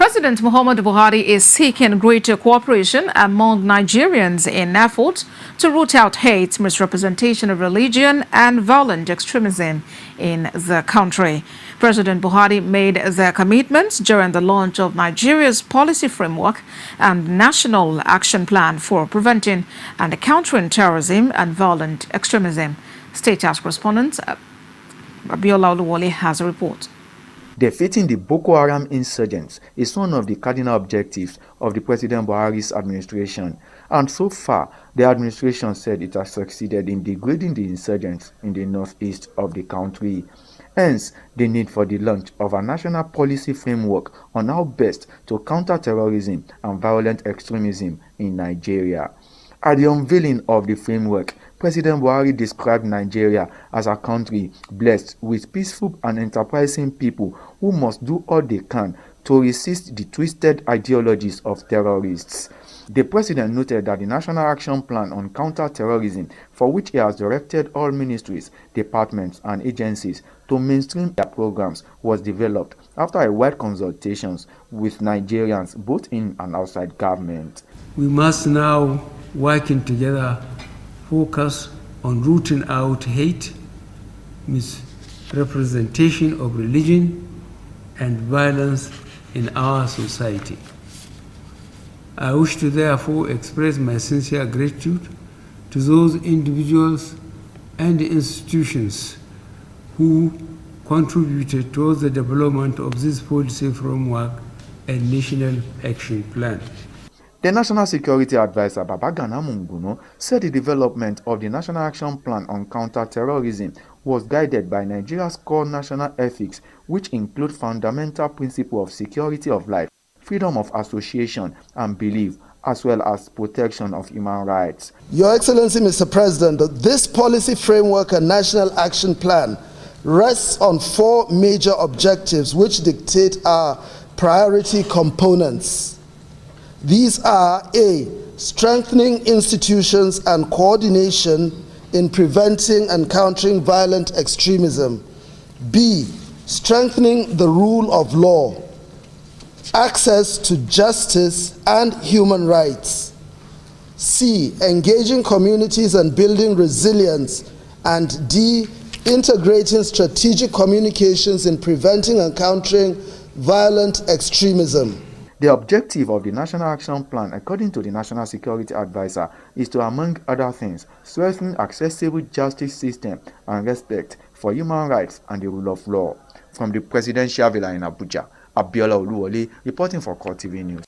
President Muhammadu Buhari is seeking greater cooperation among Nigerians in efforts to root out hate, misrepresentation of religion, and violent extremism in the country. President Buhari made the commitments during the launch of Nigeria's policy framework and national action plan for preventing and countering terrorism and violent extremism. State House correspondent Abiola Oluwole has a report. Defeating the Boko Haram insurgents is one of the cardinal objectives of the President Buhari's administration, and so far, the administration said it has succeeded in degrading the insurgents in the northeast of the country. Hence, the need for the launch of a national policy framework on how best to counter terrorism and violent extremism in Nigeria. At the unveiling of the framework, President Buhari described Nigeria as a country blessed with peaceful and enterprising people who must do all they can to resist the twisted ideologies of terrorists. The president noted that the National Action Plan on Counter-Terrorism, for which he has directed all ministries, departments, and agencies to mainstream their programs, was developed after a wide consultations with Nigerians both in and outside government. We must now, working together, focus on rooting out hate, misrepresentation of religion, and violence in our society. I wish to therefore express my sincere gratitude to those individuals and institutions who contributed towards the development of this policy framework and national action plan. The National Security Advisor Babagana Munguno said the development of the National Action Plan on Counter-Terrorism was guided by Nigeria's core national ethics, which include fundamental principles of security of life, freedom of association and belief, as well as protection of human rights. Your Excellency, Mr. President, this policy framework and National Action Plan rests on 4 major objectives which dictate our priority components. These are A. Strengthening institutions and coordination in preventing and countering violent extremism. B. Strengthening the rule of law, access to justice and human rights. C. Engaging communities and building resilience. And D. Integrating strategic communications in preventing and countering violent extremism. The objective of the National Action Plan, according to the National Security Advisor, is to, among other things, strengthen accessible justice system and respect for human rights and the rule of law. From the Presidential Villa in Abuja, Abiola Oluwole reporting for Core TV News.